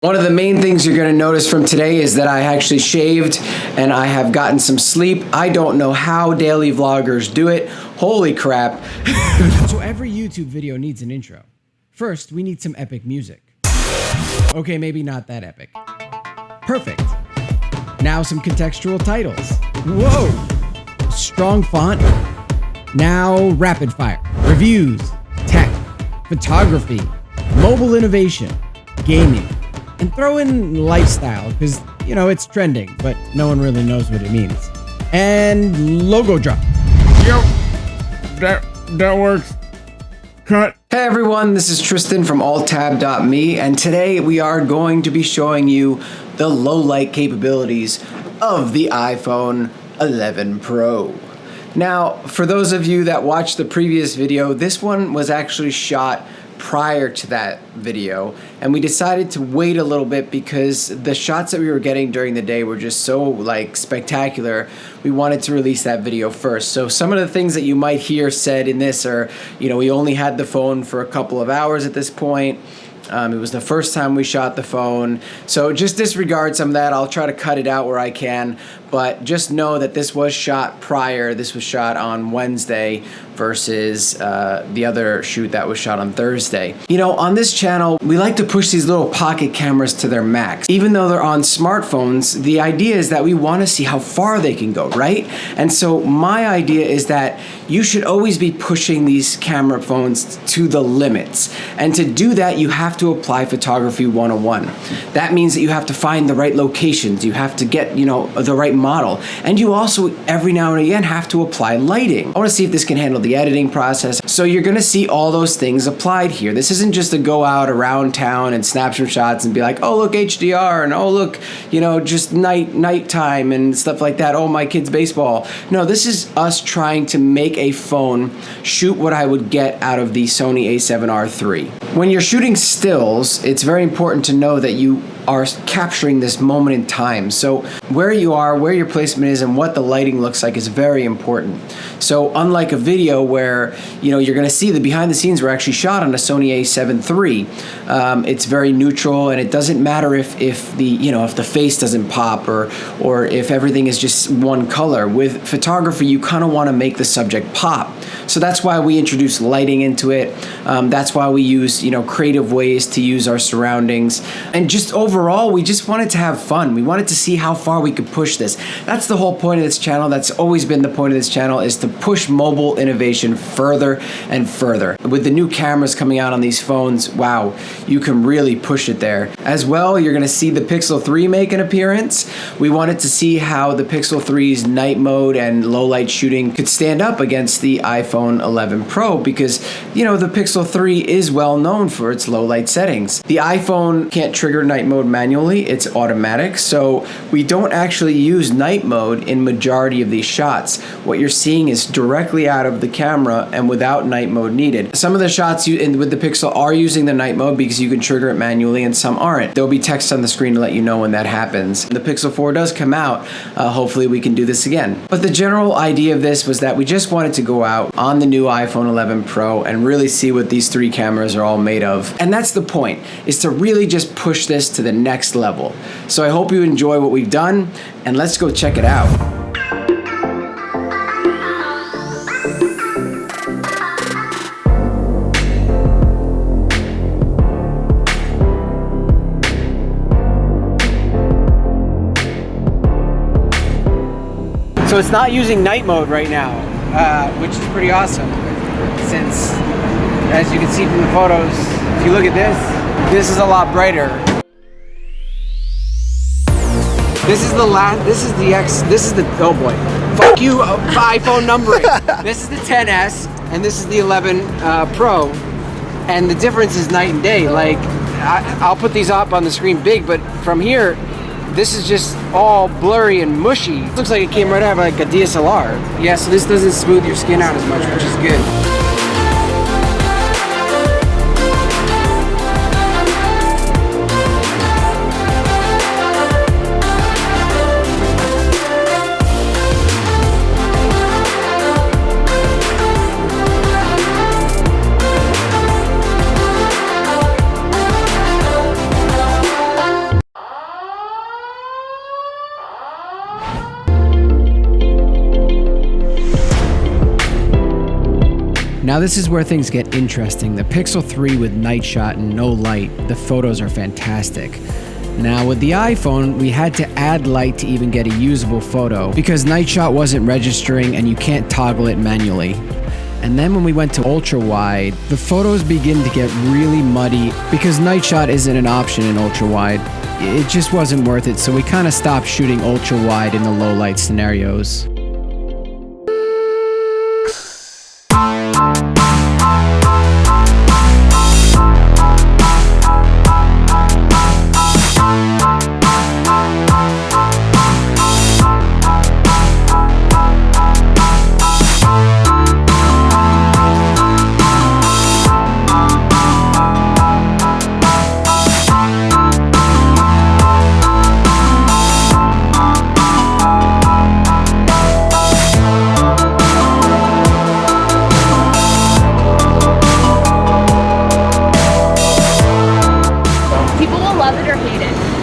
One of the main things you're going to notice from today is that I actually shaved and I have gotten some sleep. I don't know how daily vloggers do it. Holy crap. So every YouTube video needs an intro. First, we need some epic music. Okay, maybe not that epic. Perfect. Now some contextual titles. Whoa! Strong font. Now rapid fire. Reviews, tech, photography, mobile innovation, gaming. And throw in lifestyle, because, you know, it's trending, but no one really knows what it means. And logo drop. Yep, that works. Cut. Hey everyone, this is Tristan from alttab.me, and today we are going to be showing you the low light capabilities of the iPhone 11 Pro. Now, for those of you that watched the previous video, this one was actually shot prior to that video, and we decided to wait a little bit because the shots that we were getting during the day were just so spectacular. We wanted to release that video first. So some of the things that you might hear said in this are, we only had the phone for a couple of hours at this point. It was the first time we shot the phone. So just disregard some of that. I'll try to cut it out where I can, but just know that this was shot prior. This was shot on Wednesday versus the other shoot that was shot on Thursday. On this channel, we like to push these little pocket cameras to their max. Even though they're on smartphones, the idea is that we want to see how far they can go, right? And so my idea is that you should always be pushing these camera phones to the limits. And to do that, you have to apply photography 101. That means that you have to find the right locations. You have to get, the right model. And you also, every now and again, have to apply lighting. I want to see if this can handle the editing process. So you're going to see all those things applied here. This isn't just to go out around town and snap some shots and be like, oh, look, HDR, and oh, look, just nighttime and stuff like that. Oh, my kid's baseball. No, this is us trying to make a phone shoot what I would get out of the Sony A7R III. When you're shooting stills, it's very important to know that you are capturing this moment in time. So where you are, where your placement is, and what the lighting looks like is very important. So unlike a video where you're going to see the behind the scenes were actually shot on a Sony A7 III, it's very neutral, and it doesn't matter if the face doesn't pop or if everything is just one color. With photography, you kind of want to make the subject pop. So that's why we introduce lighting into it. That's why we use creative ways to use our surroundings, and just overall, we just wanted to have fun. We wanted to see how far we could push this. That's the whole point of this channel. That's always been the point of this channel, is to push mobile innovation further and further. With the new cameras coming out on these phones, wow, you can really push it there. As well, you're going to see the Pixel 3 make an appearance. We wanted to see how the Pixel 3's night mode and low light shooting could stand up against the iPhone 11 Pro, because the Pixel 3 is well known for its low light settings. The iPhone can't trigger night mode manually, it's automatic, so we don't actually use night mode in majority of these shots. What you're seeing is directly out of the camera and without night mode needed. Some of the shots with the Pixel are using the night mode because you can trigger it manually, and some aren't. There'll be text on the screen to let you know when that happens. When the Pixel 4 does come out, hopefully we can do this again. But the general idea of this was that we just wanted to go out on the new iPhone 11 Pro and really see what these three cameras are all made of. And that's the point, is to really just push this to the next level. So I hope you enjoy what we've done, and let's go check it out. So it's not using night mode right now, which is pretty awesome, since, as you can see from the photos, if you look at this is a lot brighter. This is oh boy, fuck you, iPhone numbering. This is the XS, and this is the 11 Pro, and the difference is night and day. I'll put these up on the screen big, but from here, this is just all blurry and mushy. It looks like it came right out of a DSLR. Yeah, so this doesn't smooth your skin out as much, which is good. Now this is where things get interesting. The Pixel 3 with night shot and no light, the photos are fantastic. Now with the iPhone, we had to add light to even get a usable photo because night shot wasn't registering and you can't toggle it manually. And then when we went to ultra wide, the photos begin to get really muddy because night shot isn't an option in ultra wide. It just wasn't worth it, so we kind of stopped shooting ultra wide in the low light scenarios.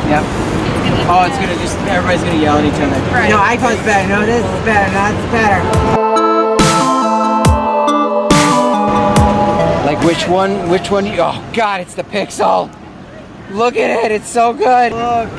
Yep. Oh, it's gonna just, everybody's gonna yell at each other. Right. No, iPhone's better. No, this is better. That's better. Like which one, oh God, it's the Pixel. Look at it, it's so good. Look.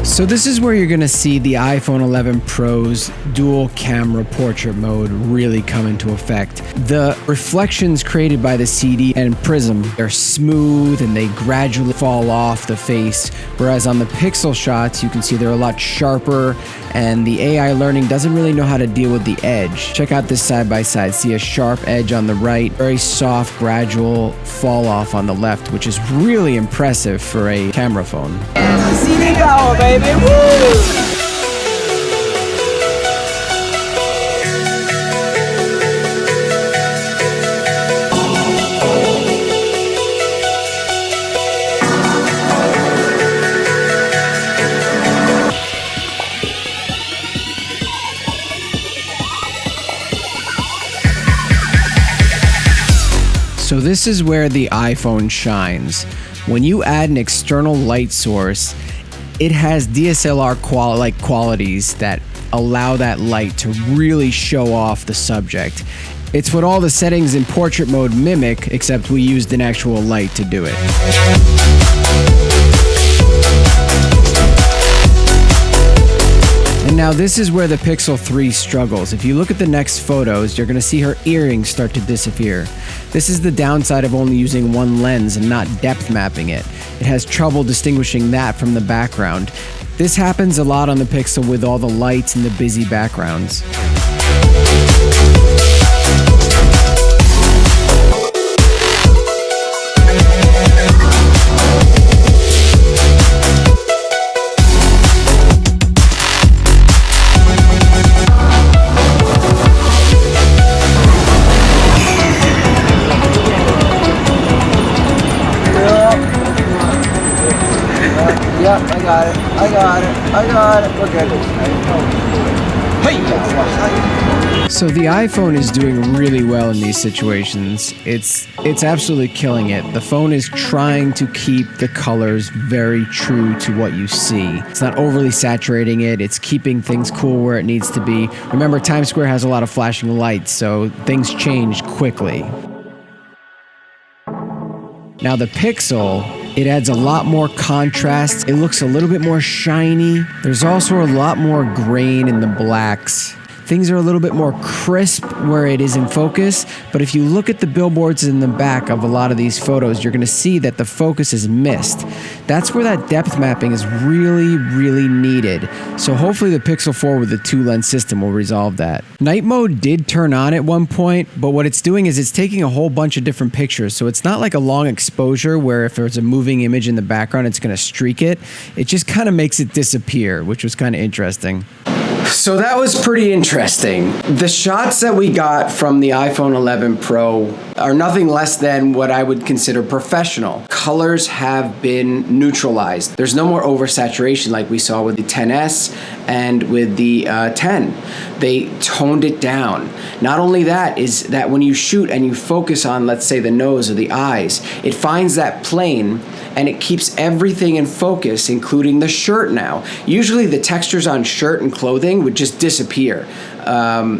So this is where you're gonna see the iPhone 11 Pro's dual camera portrait mode really come into effect. The reflections created by the CD and prism are smooth and they gradually fall off the face, whereas on the Pixel shots you can see they're a lot sharper and the AI learning doesn't really know how to deal with the edge. Check out this side by side. See a sharp edge on the right, very soft gradual fall off on the left, which is really impressive for a camera phone. CD power, baby. Woo! So this is where the iPhone shines. When you add an external light source, it has DSLR qualities that allow that light to really show off the subject. It's what all the settings in portrait mode mimic, except we used an actual light to do it. And now this is where the Pixel 3 struggles. If you look at the next photos, you're gonna see her earrings start to disappear. This is the downside of only using one lens and not depth mapping it. It has trouble distinguishing that from the background. This happens a lot on the Pixel with all the lights and the busy backgrounds. Yep, I got it, we're good. Hey! So the iPhone is doing really well in these situations. It's absolutely killing it. The phone is trying to keep the colors very true to what you see. It's not overly saturating it. It's keeping things cool where it needs to be. Remember, Times Square has a lot of flashing lights, so things change quickly. Now the Pixel, it adds a lot more contrast. It looks a little bit more shiny. There's also a lot more grain in the blacks. things are a little bit more crisp where it is in focus. But if you look at the billboards in the back of a lot of these photos, you're going to see that the focus is missed. That's where that depth mapping is really, really needed. So hopefully the Pixel 4 with the 2-lens system will resolve that. Night mode did turn on at one point, but what it's doing is it's taking a whole bunch of different pictures. So it's not like a long exposure where if there's a moving image in the background, it's going to streak it. It just kind of makes it disappear, which was kind of interesting. So that was pretty interesting. The shots that we got from the iPhone 11 Pro are nothing less than what I would consider professional. Colors have been neutralized. There's no more oversaturation like we saw with the XS and with the 10. They toned it down. Not only that, is that when you shoot and you focus on, let's say, the nose or the eyes, it finds that plane and it keeps everything in focus, including the shirt now. Usually the textures on shirt and clothing would just disappear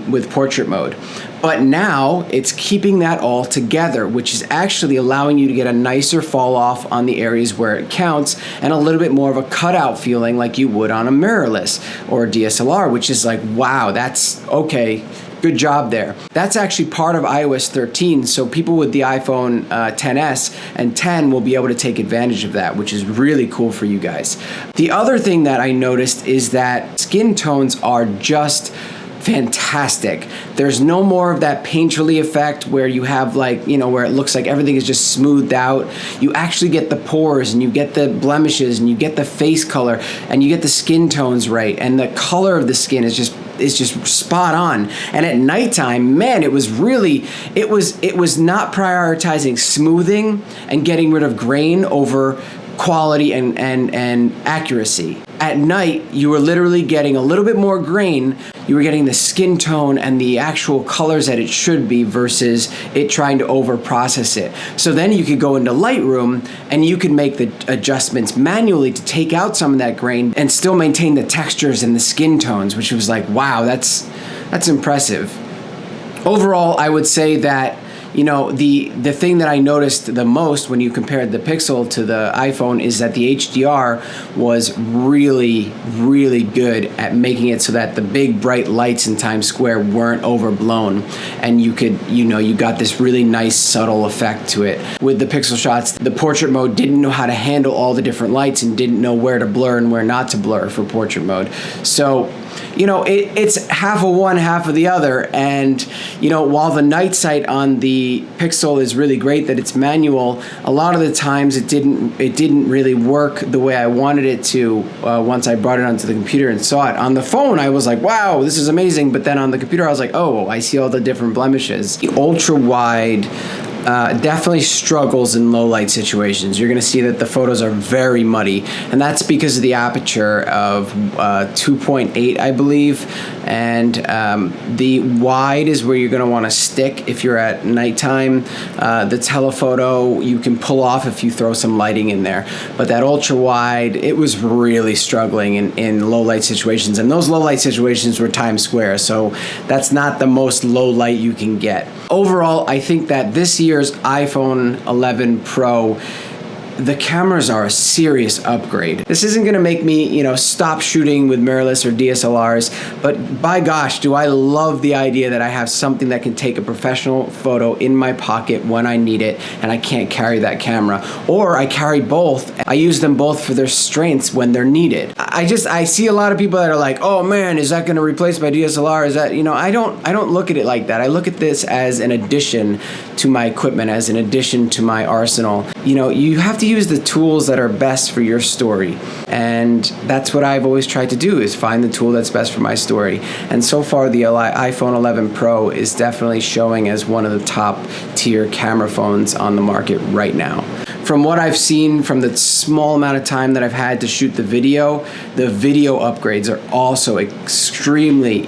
with portrait mode. But now it's keeping that all together, which is actually allowing you to get a nicer fall off on the areas where it counts and a little bit more of a cutout feeling like you would on a mirrorless or a DSLR, which is like, wow, that's okay. Good job there. That's actually part of iOS 13, so people with the iPhone XS and 10 will be able to take advantage of that, which is really cool for you guys. The other thing that I noticed is that skin tones are just fantastic. There's no more of that painterly effect where you have like, you know, where it looks like everything is just smoothed out. You actually get the pores and you get the blemishes and you get the face color and you get the skin tones right, and the color of the skin is just spot on. And at nighttime, man, it was not prioritizing smoothing and getting rid of grain over quality and accuracy. At night, you were literally getting a little bit more grain. You were getting the skin tone and the actual colors that it should be versus it trying to over-process it. So then you could go into Lightroom and you could make the adjustments manually to take out some of that grain and still maintain the textures and the skin tones, which was like, wow, that's impressive. Overall, I would say that, you know, the thing that I noticed the most when you compared the Pixel to the iPhone is that the HDR was really, really good at making it so that the big bright lights in Times Square weren't overblown, and you could, you know, you got this really nice subtle effect to it. With the Pixel shots, the portrait mode didn't know how to handle all the different lights and didn't know where to blur and where not to blur for portrait mode. So, you know, it's half of one, half of the other. And, you know, while the night sight on the Pixel is really great that it's manual, a lot of the times it didn't really work the way I wanted it to once I brought it onto the computer and saw it. On the phone, I was like, wow, this is amazing. But then on the computer, I was like, oh, I see all the different blemishes. The ultra wide definitely struggles in low light situations. You're going to see that the photos are very muddy, and that's because of the aperture of 2.8, I believe, and the wide is where you're going to want to stick if you're at nighttime. The telephoto you can pull off if you throw some lighting in there, but that ultra wide, it was really struggling in low light situations, and those low light situations were Times Square, so that's not the most low light you can get. Overall, I think that this year's iPhone 11 Pro, the cameras are a serious upgrade. This isn't gonna make me, you know, stop shooting with mirrorless or DSLRs, but by gosh, do I love the idea that I have something that can take a professional photo in my pocket when I need it, and I can't carry that camera. Or I carry both. I use them both for their strengths when they're needed. I see a lot of people that are like, oh man, is that gonna replace my DSLR? Is that, you know, I don't look at it like that. I look at this as an addition to my equipment, as an addition to my arsenal. You know, you have to use the tools that are best for your story, and that's what I've always tried to do, is find the tool that's best for my story. And so far the iPhone 11 Pro is definitely showing as one of the top tier camera phones on the market right now. From what I've seen from the small amount of time that I've had to shoot the video upgrades are also extremely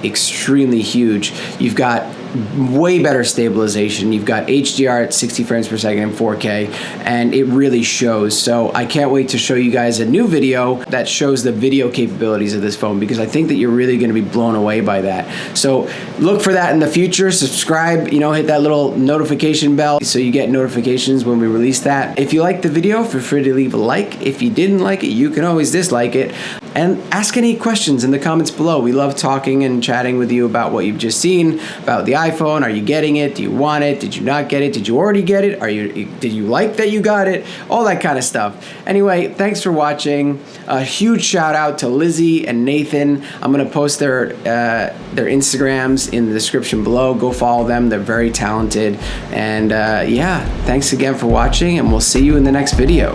huge. You've got way better stabilization. You've got HDR at 60 frames per second in 4K, and it really shows. So I can't wait to show you guys a new video that shows the video capabilities of this phone, because I think that you're really going to be blown away by that. So look for that in the future. Subscribe, you know, hit that little notification bell so you get notifications when we release that. If you liked the video, feel free to leave a like. If you didn't like it, you can always dislike it. And ask any questions in the comments below. We love talking and chatting with you about what you've just seen, about the iPhone. Are you getting it? Do you want it? Did you not get it? Did you already get it? Did you like that you got it? All that kind of stuff. Anyway, thanks for watching. A huge shout out to Lizzie and Nathan. I'm gonna post their Instagrams in the description below. Go follow them. They're very talented. And yeah, thanks again for watching, and we'll see you in the next video.